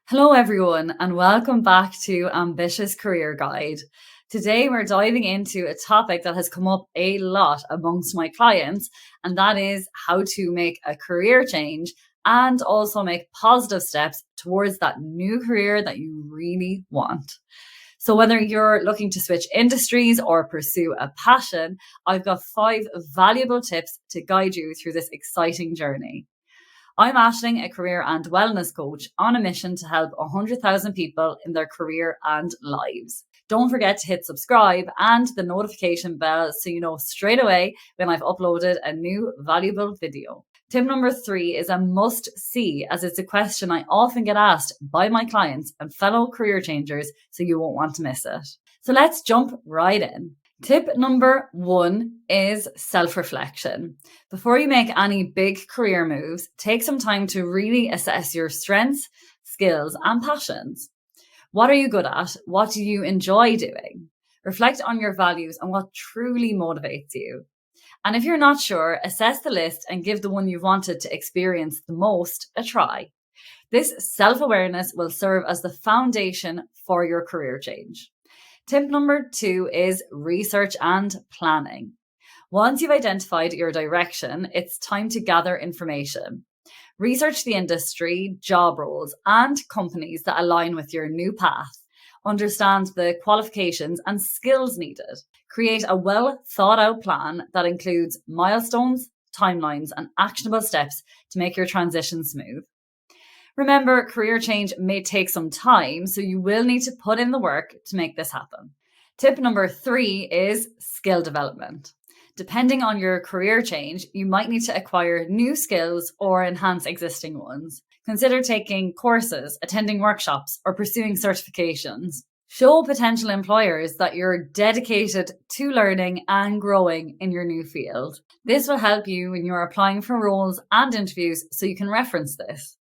Hello, everyone, and welcome back to Ambitious Career Guide. Today, we're diving into a topic that has come up a lot amongst my clients, and that is how to make a career change and also make positive steps towards that new career that you really want. So, whether you're looking to switch industries or pursue a passion, I've got 5 valuable tips to guide you through this exciting journey. I'm Aisling, a career and wellness coach on a mission to help 100,000 people in their career and lives. Don't forget to hit subscribe and the notification bell so you know straight away when I've uploaded a new valuable video. Tip number 3 is a must see, as it's a question I often get asked by my clients and fellow career changers, so you won't want to miss it. So let's jump right in. Tip number 1 is self-reflection. Before you make any big career moves, take some time to really assess your strengths, skills, and passions. What are you good at? What do you enjoy doing? Reflect on your values and what truly motivates you. And if you're not sure, assess the list and give the one you wanted to experience the most a try. This self-awareness will serve as the foundation for your career change. Tip number 2 is research and planning. Once you've identified your direction, it's time to gather information. Research the industry, job roles, and companies that align with your new path. Understand the qualifications and skills needed. Create a well thought out plan that includes milestones, timelines, and actionable steps to make your transition smooth. Remember, career change may take some time, so you will need to put in the work to make this happen. Tip number 3 is skill development. Depending on your career change, you might need to acquire new skills or enhance existing ones. Consider taking courses, attending workshops, or pursuing certifications. Show potential employers that you're dedicated to learning and growing in your new field. This will help you when you're applying for roles and interviews, so you can reference this.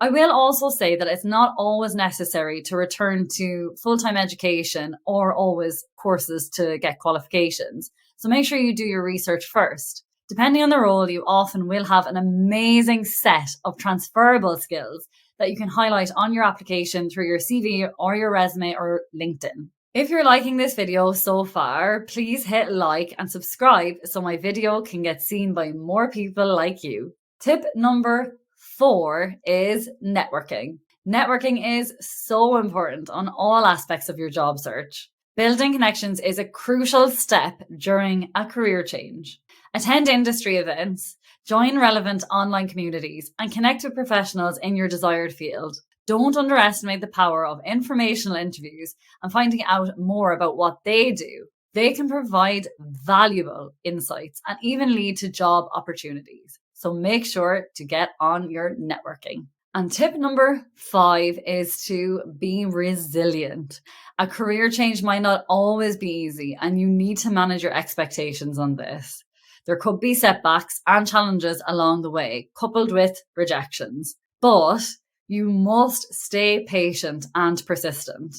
I will also say that it's not always necessary to return to full-time education or always courses to get qualifications. So make sure you do your research first. Depending on the role, you often will have an amazing set of transferable skills that you can highlight on your application through your CV or your resume or LinkedIn. If you're liking this video so far, please hit like and subscribe so my video can get seen by more people like you. Tip number 4 is networking. Networking is so important on all aspects of your job search. Building connections is a crucial step during a career change. Attend industry events, join relevant online communities, and connect with professionals in your desired field. Don't underestimate the power of informational interviews and finding out more about what they do. They can provide valuable insights and even lead to job opportunities. So make sure to get on your networking. And tip number 5 is to be resilient. A career change might not always be easy, and you need to manage your expectations on this. There could be setbacks and challenges along the way, coupled with rejections. But you must stay patient and persistent.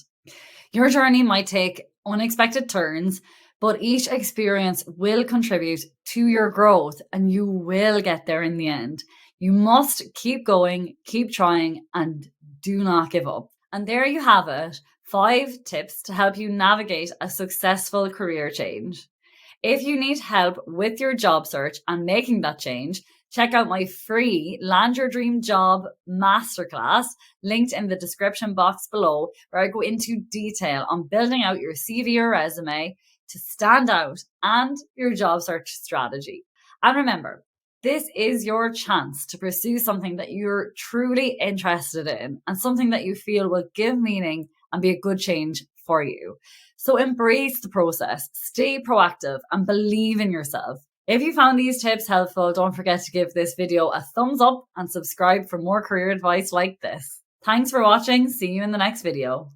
Your journey might take unexpected turns, but each experience will contribute to your growth and you will get there in the end. You must keep going, keep trying, and do not give up. And there you have it, 5 tips to help you navigate a successful career change. If you need help with your job search and making that change, check out my free Land Your Dream Job Masterclass linked in the description box below, where I go into detail on building out your CV or resume to stand out and your job search strategy. And remember, this is your chance to pursue something that you're truly interested in and something that you feel will give meaning and be a good change for you. So embrace the process, stay proactive, and believe in yourself. If you found these tips helpful, don't forget to give this video a thumbs up and subscribe for more career advice like this. Thanks for watching. See you in the next video.